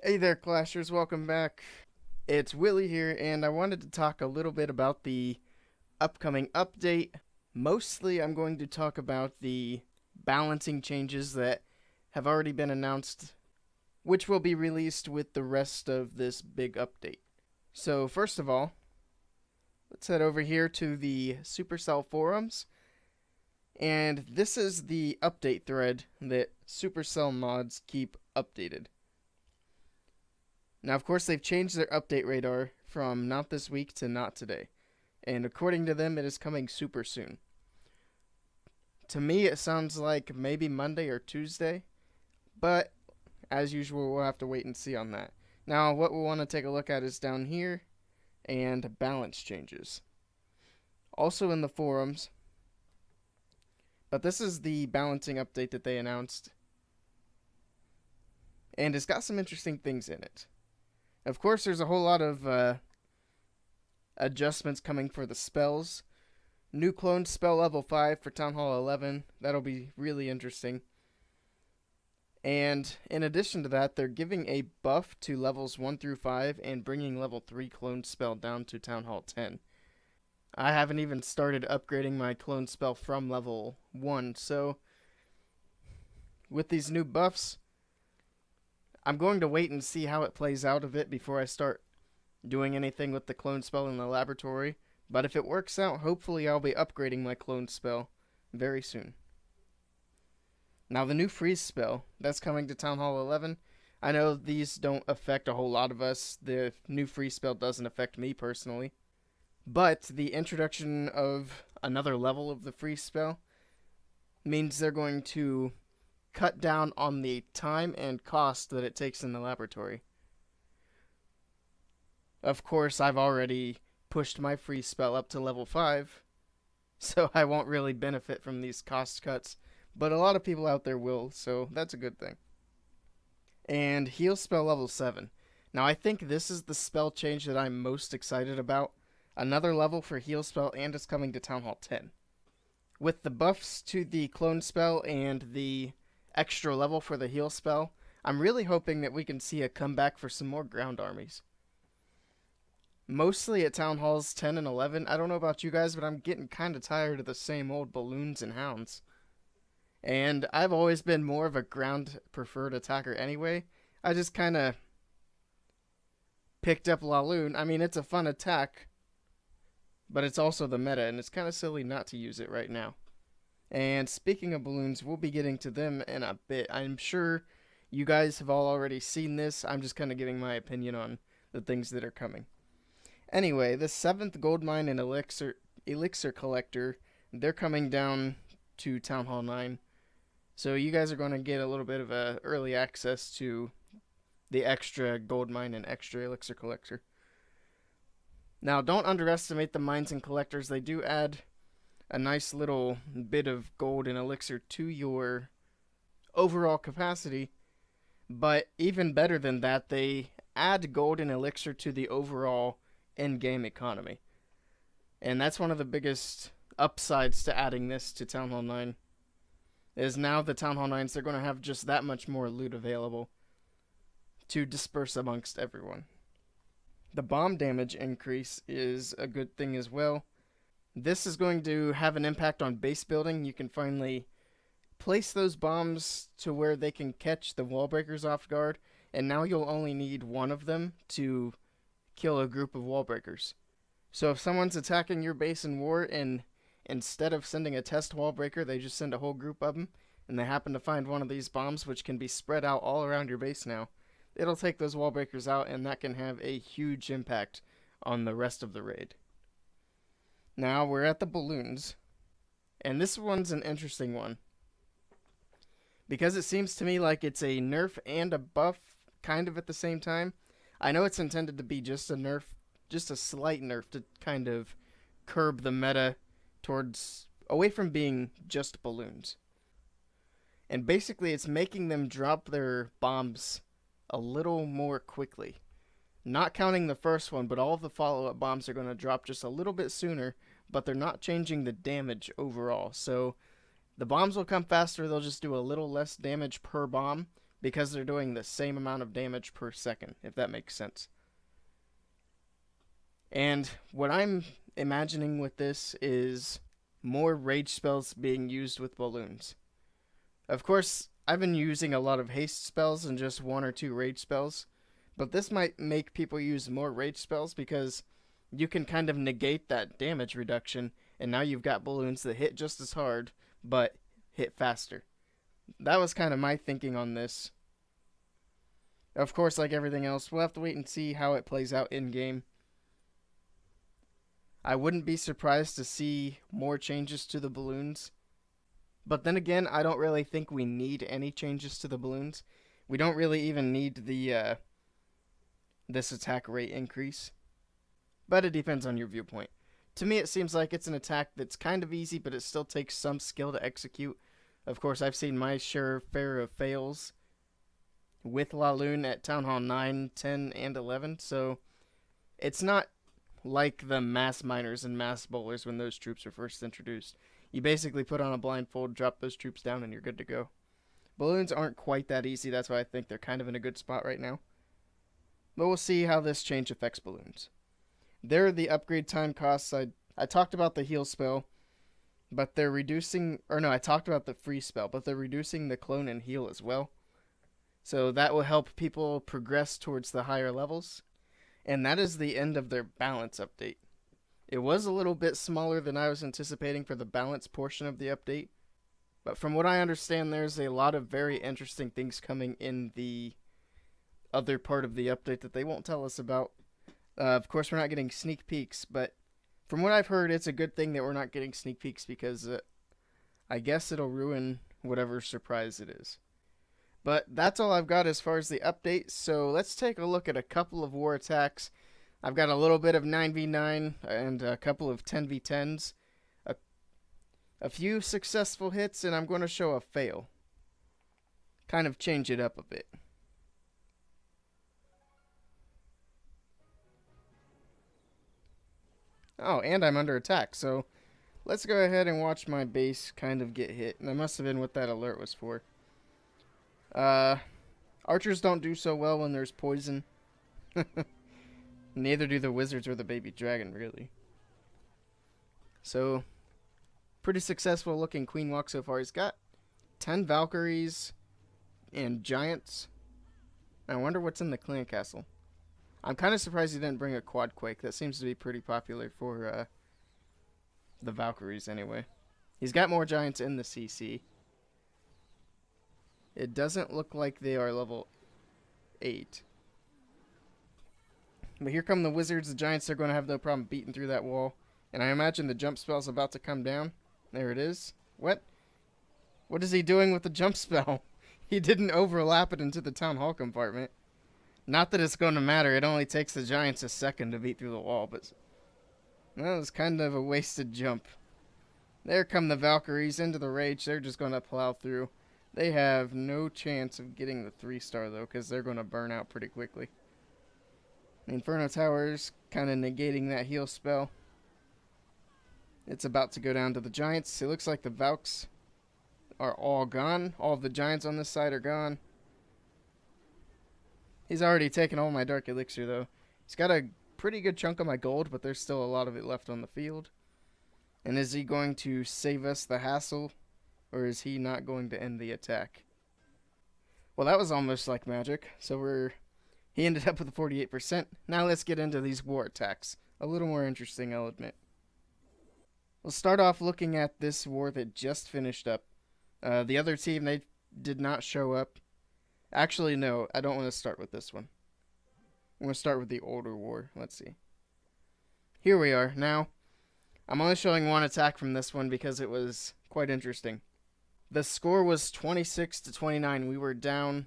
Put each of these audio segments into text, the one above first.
Hey there, Clashers, welcome back. It's Willie here, and I wanted to talk a little bit about the upcoming update. Mostly, I'm going to talk about the balancing changes that have already been announced, which will be released with the rest of this big update. So, first of all, let's head over here to the Supercell forums, and this is the update thread that Supercell mods keep updated. Now, of course, they've changed their update radar from not this week to not today. And according to them, it is coming super soon. To me, it sounds like maybe Monday or Tuesday. But, as usual, we'll have to wait and see on that. Now, what we want to take a look at is down here, and balance changes. Also in the forums. But this is the balancing update that they announced. And it's got some interesting things in it. Of course, there's a whole lot of adjustments coming for the spells. New clone spell level 5 for Town Hall 11. That'll be really interesting. And in addition to that, they're giving a buff to levels 1 through 5 and bringing level 3 clone spell down to Town Hall 10. I haven't even started upgrading my clone spell from level 1, so with these new buffs, I'm going to wait and see how it plays out a bit before I start doing anything with the clone spell in the laboratory. But if it works out, hopefully I'll be upgrading my clone spell very soon. Now the new freeze spell, that's coming to Town Hall 11. I know these don't affect a whole lot of us. The new freeze spell doesn't affect me personally. But the introduction of another level of the freeze spell means they're going to cut down on the time and cost that it takes in the laboratory. Of course, I've already pushed my freeze spell up to level 5, so I won't really benefit from these cost cuts, but a lot of people out there will, so that's a good thing. And heal spell level 7. Now I think this is the spell change that I'm most excited about. Another level for heal spell, and it's coming to Town Hall 10. With the buffs to the clone spell and the extra level for the heal spell, I'm really hoping that we can see a comeback for some more ground armies. Mostly at Town Halls 10 and 11. I don't know about you guys, but I'm getting kind of tired of the same old balloons and hounds. And I've always been more of a ground preferred attacker anyway. I just kind of picked up Laloon. I mean, it's a fun attack, but it's also the meta, and it's kind of silly not to use it right now. And speaking of balloons, we'll be getting to them in a bit. I'm sure you guys have all already seen this. I'm just kind of giving my opinion on the things that are coming. Anyway, the 7th gold mine and elixir collector, they're coming down to Town Hall 9. So you guys are going to get a little bit of early access to the extra gold mine and extra elixir collector. Now, don't underestimate the mines and collectors. They do add a nice little bit of gold and elixir to your overall capacity, but even better than that, they add gold and elixir to the overall in-game economy. And that's one of the biggest upsides to adding this to Town Hall 9, is now the Town Hall 9s, they're going to have just that much more loot available to disperse amongst everyone. The bomb damage increase is a good thing as well. This is going to have an impact on base building. You can finally place those bombs to where they can catch the wall breakers off guard, and now you'll only need one of them to kill a group of wall breakers. So if someone's attacking your base in war, and instead of sending a test wall breaker, they just send a whole group of them, and they happen to find one of these bombs, which can be spread out all around your base now, it'll take those wall breakers out, and that can have a huge impact on the rest of the raid. Now we're at the balloons, and this one's an interesting one, because it seems to me like it's a nerf and a buff kind of at the same time. I know it's intended to be just a nerf, just a slight nerf to kind of curb the meta towards away from being just balloons. And basically it's making them drop their bombs a little more quickly. Not counting the first one, but all of the follow-up bombs are going to drop just a little bit sooner, but they're not changing the damage overall. So the bombs will come faster, they'll just do a little less damage per bomb, because they're doing the same amount of damage per second, if that makes sense. And what I'm imagining with this is more rage spells being used with balloons. Of course, I've been using a lot of haste spells and just 1 or 2 rage spells, but this might make people use more rage spells because you can kind of negate that damage reduction, and now you've got balloons that hit just as hard, but hit faster. That was kind of my thinking on this. Of course, like everything else, we'll have to wait and see how it plays out in-game. I wouldn't be surprised to see more changes to the balloons. But then again, I don't really think we need any changes to the balloons. We don't really even need the this attack rate increase. But it depends on your viewpoint. To me, it seems like it's an attack that's kind of easy, but it still takes some skill to execute. Of course, I've seen my share of fails with Laloon at Town Hall 9, 10, and 11, so it's not like the mass miners and mass bowlers when those troops were first introduced. You basically put on a blindfold, drop those troops down, and you're good to go. Balloons aren't quite that easy, that's why I think they're kind of in a good spot right now. But we'll see how this change affects balloons. There are the upgrade time costs. I talked about the heal spell, but they're reducing, or no, I talked about the free spell, but they're reducing the clone and heal as well. So that will help people progress towards the higher levels. And that is the end of their balance update. It was a little bit smaller than I was anticipating for the balance portion of the update. But from what I understand, there's a lot of very interesting things coming in the other part of the update that they won't tell us about. Of course, we're not getting sneak peeks, but from what I've heard, it's a good thing that we're not getting sneak peeks because I guess it'll ruin whatever surprise it is. But that's all I've got as far as the update, so let's take a look at a couple of war attacks. I've got a little bit of 9v9 and a couple of 10v10s, a few successful hits, and I'm going to show a fail. Kind of change it up a bit. Oh, and I'm under attack, so let's go ahead and watch my base kind of get hit. And that must have been what that alert was for. Archers don't do so well when there's poison. Neither do the wizards or the baby dragon, really. So, pretty successful looking queen walk so far. He's got 10 Valkyries and giants. I wonder what's in the clan castle. I'm kind of surprised he didn't bring a quad quake. That seems to be pretty popular for the Valkyries anyway. He's got more giants in the CC. It doesn't look like they are level 8. But here come the wizards. The giants are going to have no problem beating through that wall. And I imagine the jump spell's about to come down. There it is. What? What is he doing with the jump spell? He didn't overlap it into the town hall compartment. Not that it's going to matter. It only takes the giants a second to beat through the wall. But that was kind of a wasted jump. There come the Valkyries into the rage. They're just going to plow through. They have no chance of getting the 3-star, though, because they're going to burn out pretty quickly. The Inferno Tower's kind of negating that heal spell. It's about to go down to the giants. It looks like the Valks are all gone. All of the giants on this side are gone. He's already taken all my Dark Elixir, though. He's got a pretty good chunk of my gold, but there's still a lot of it left on the field. And is he going to save us the hassle, or is he not going to end the attack? Well, that was almost like magic. So he ended up with 48%. Now let's get into these war attacks. A little more interesting, I'll admit. We'll start off looking at this war that just finished up. The other team, they did not show up. Actually, no, I don't want to start with this one. I'm going to start with the older war. Let's see. Here we are. Now, I'm only showing one attack from this one because it was quite interesting. The score was 26-29. We were down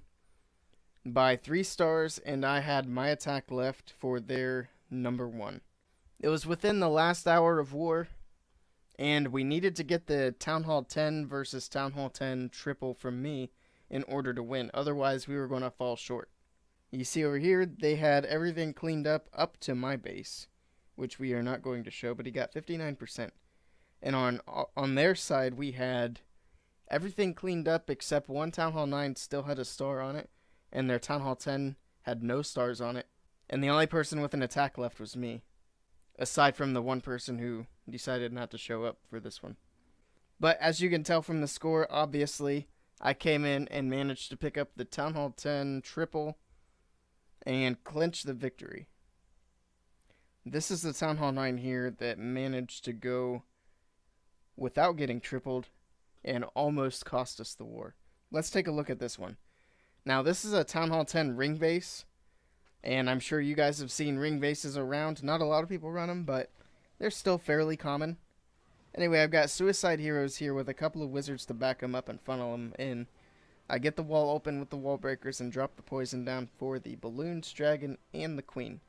by 3 stars, and I had my attack left for their number 1. It was within the last hour of war, and we needed to get the Town Hall 10 versus Town Hall 10 triple from me in order to win. Otherwise, we were going to fall short. You see over here, they had everything cleaned up to my base, which we are not going to show, but he got 59%. And on their side, we had Everything cleaned up except one Town Hall 9 still had a star on it, and their Town Hall 10 had no stars on it. And the only person with an attack left was me, aside from the one person who decided not to show up for this one. But as you can tell from the score, obviously, I came in and managed to pick up the Town Hall 10 triple and clinch the victory. This is the Town Hall 9 here that managed to go without getting tripled and almost cost us the war. Let's take a look at this one. Now, this is a Town Hall 10 ring base, and I'm sure you guys have seen ring bases around. Not a lot of people run them, but they're still fairly common. Anyway, I've got Suicide Heroes here with a couple of wizards to back them up and funnel them in. I get the wall open with the wall breakers and drop the poison down for the balloons, dragon, and the queen.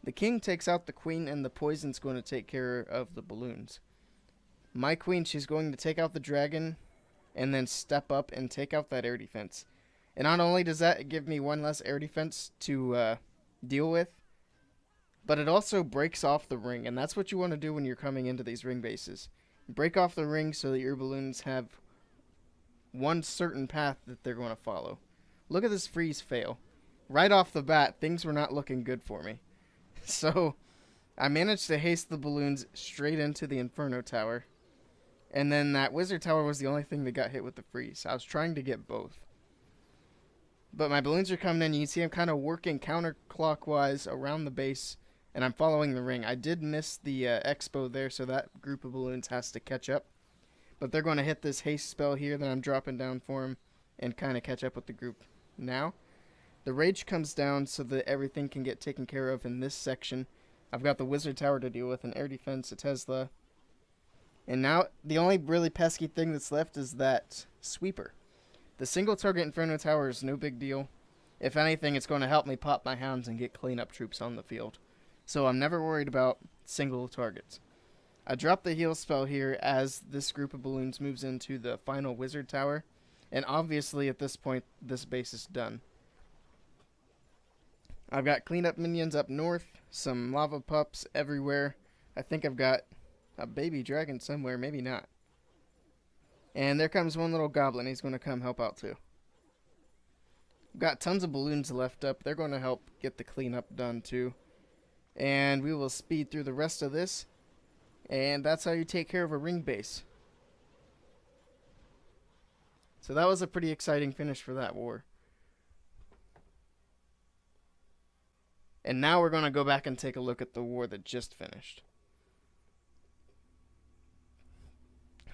The king takes out the queen, and the poison's going to take care of the balloons. My queen, she's going to take out the dragon and then step up and take out that air defense. And not only does that give me one less air defense to deal with, but it also breaks off the ring, and that's what you want to do when you're coming into these ring bases. Break off the ring so that your balloons have one certain path that they're going to follow. Look at this freeze fail. Right off the bat, things were not looking good for me. So, I managed to haste the balloons straight into the Inferno Tower. And then that Wizard Tower was the only thing that got hit with the freeze. I was trying to get both. But my balloons are coming in. You can see I'm kind of working counterclockwise around the base, and I'm following the ring. I did miss the expo there, so that group of balloons has to catch up. But they're going to hit this haste spell here that I'm dropping down for them and kind of catch up with the group. Now, the rage comes down so that everything can get taken care of in this section. I've got the Wizard Tower to deal with, an air defense, a Tesla. And now, the only really pesky thing that's left is that sweeper. The single target Inferno Tower is no big deal. If anything, it's going to help me pop my hounds and get cleanup troops on the field. So I'm never worried about single targets. I drop the heal spell here as this group of balloons moves into the final Wizard Tower. And obviously, at this point, this base is done. I've got cleanup minions up north, some lava pups everywhere. I think I've got a baby dragon somewhere, maybe not. And there comes one little goblin. He's going to come help out too. I've got tons of balloons left up. They're going to help get the cleanup done too. And we will speed through the rest of this. And that's how you take care of a ring base. So that was a pretty exciting finish for that war. And now we're going to go back and take a look at the war that just finished.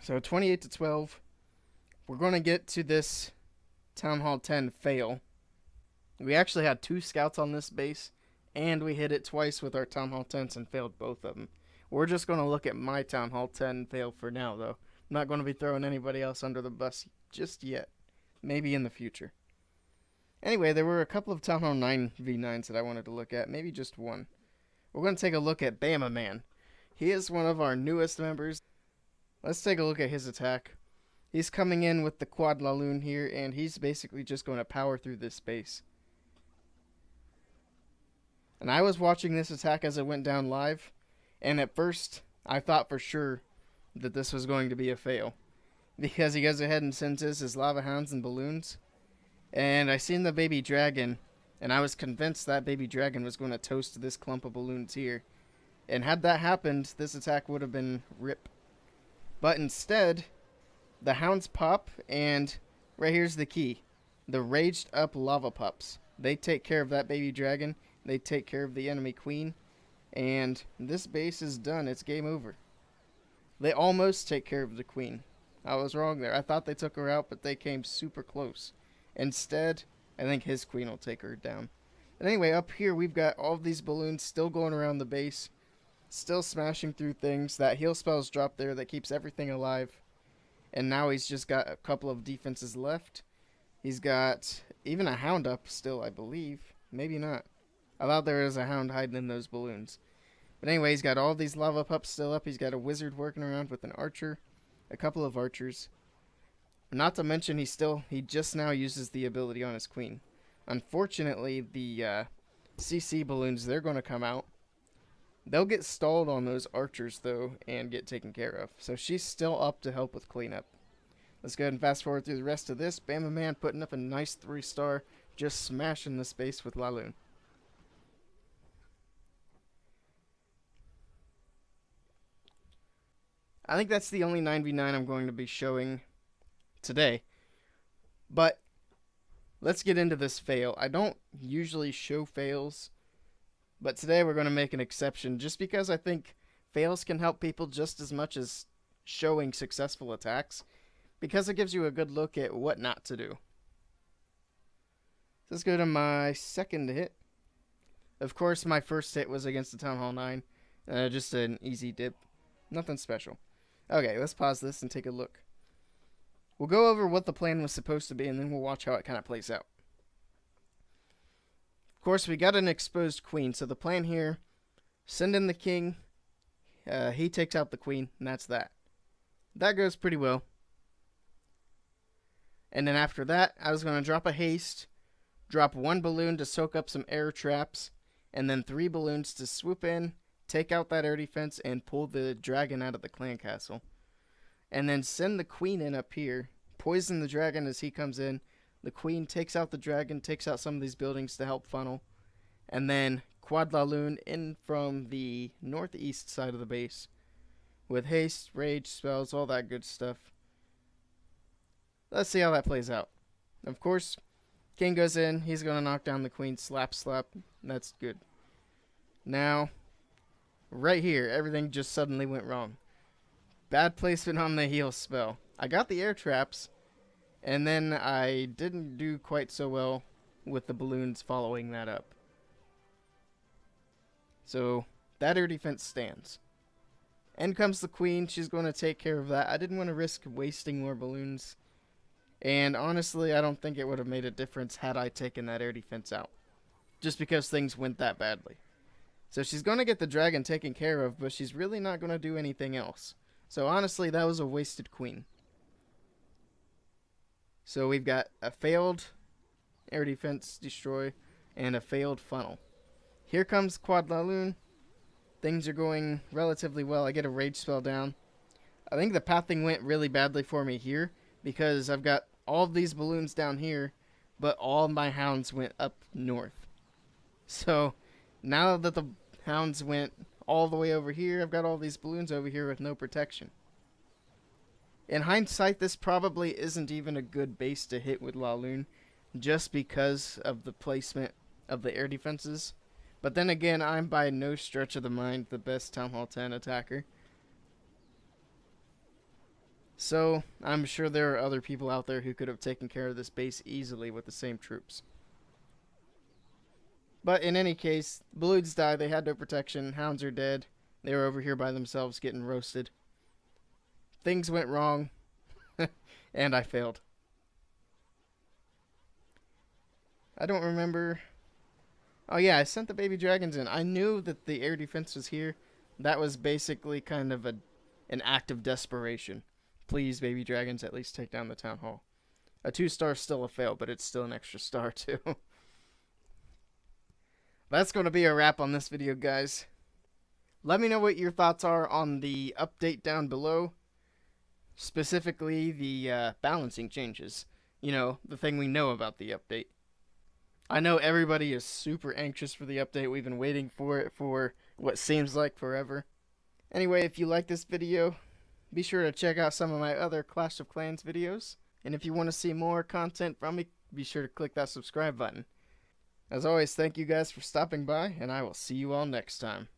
So 28-12. We're going to get to this Town Hall 10 fail. We actually had 2 scouts on this base, and we hit it twice with our Town Hall 10s and failed both of them. We're just going to look at my Town Hall 10 fail for now, though. I'm not going to be throwing anybody else under the bus just yet. Maybe in the future. Anyway, there were a couple of Town Hall 9 V9s that I wanted to look at. Maybe just one. We're going to take a look at Bama Man. He is one of our newest members. Let's take a look at his attack. He's coming in with the Quad Laloon here, and he's basically just going to power through this space. And I was watching this attack as it went down live, and at first, I thought for sure that this was going to be a fail. Because he goes ahead and sends his Lava Hounds and balloons. And I seen the baby dragon, and I was convinced that baby dragon was going to toast this clump of balloons here. And had that happened, this attack would have been rip. But instead, the hounds pop, and right here's the key. The raged up lava pups. They take care of that baby dragon. They take care of the enemy queen. And this base is done. It's game over. They almost take care of the queen. I was wrong there. I thought they took her out, but they came super close. Instead, I think his queen will take her down. But anyway, up here we've got all of these balloons still going around the base. Still smashing through things. That heal spell's dropped there that keeps everything alive. And now he's just got a couple of defenses left. He's got even a hound up still, I believe. Maybe not. I thought there was a hound hiding in those balloons. But anyway, he's got all these lava pups still up. He's got a wizard working around with an archer. A couple of archers. Not to mention he just now uses the ability on his queen. Unfortunately, the CC balloons, they're going to come out. They'll get stalled on those archers, though, and get taken care of. So she's still up to help with cleanup. Let's go ahead and fast forward through the rest of this. Bama Man putting up a nice 3-star, just smashing the space with Laloon. I think that's the only 9v9 I'm going to be showing today. But let's get into this fail. I don't usually show fails, but today we're going to make an exception just because I think fails can help people just as much as showing successful attacks, because it gives you a good look at what not to do. Let's go to my second hit. Of course, my first hit was against the Town Hall 9. Just an easy dip. Nothing special. Okay, let's pause this and take a look. We'll go over what the plan was supposed to be, and then we'll watch how it kind of plays out. Of course, we got an exposed queen, so the plan here, send in the king, he takes out the queen, and that's that. That goes pretty well. And then after that, I was going to drop a haste, drop 1 balloon to soak up some air traps, and then 3 balloons to swoop in, take out that air defense, and pull the dragon out of the clan castle. And then send the queen in up here, poison the dragon as he comes in. The queen takes out the dragon, takes out some of these buildings to help funnel. And then quad Laloon in from the northeast side of the base with haste, rage, spells, all that good stuff. Let's see how that plays out. Of course, king goes in. He's going to knock down the queen. Slap, slap. That's good. Now, right here, everything just suddenly went wrong. Bad placement on the heal spell. I got the air traps, and then I didn't do quite so well with the balloons following that up. So, that air defense stands. In comes the queen. She's going to take care of that. I didn't want to risk wasting more balloons. And honestly, I don't think it would have made a difference had I taken that air defense out. Just because things went that badly. So she's going to get the dragon taken care of, but she's really not going to do anything else. So honestly, that was a wasted queen. So we've got a failed air defense destroy and a failed funnel. Here comes quad Laloon. Things are going relatively well. I get a rage spell down. I think the pathing went really badly for me here, because I've got all of these balloons down here, but all my hounds went up north. So now that the hounds went all the way over here, I've got all these balloons over here with no protection. In hindsight, this probably isn't even a good base to hit with Laloon, just because of the placement of the air defenses. But then again, I'm by no stretch of the mind the best Town Hall 10 attacker. So, I'm sure there are other people out there who could have taken care of this base easily with the same troops. But in any case, balloons die, they had no protection, hounds are dead, they were over here by themselves getting roasted. Things went wrong, and I failed. I don't remember. Oh yeah, I sent the baby dragons in. I knew that the air defense was here. That was basically kind of an act of desperation. Please, baby dragons, at least take down the town hall. A 2-star is still a fail, but it's still an extra star too. That's going to be a wrap on this video, guys. Let me know what your thoughts are on the update down below. Specifically, the balancing changes. You know, the thing we know about the update. I know everybody is super anxious for the update. We've been waiting for it for what seems like forever. Anyway, if you like this video, be sure to check out some of my other Clash of Clans videos. And if you want to see more content from me, be sure to click that subscribe button. As always, thank you guys for stopping by, and I will see you all next time.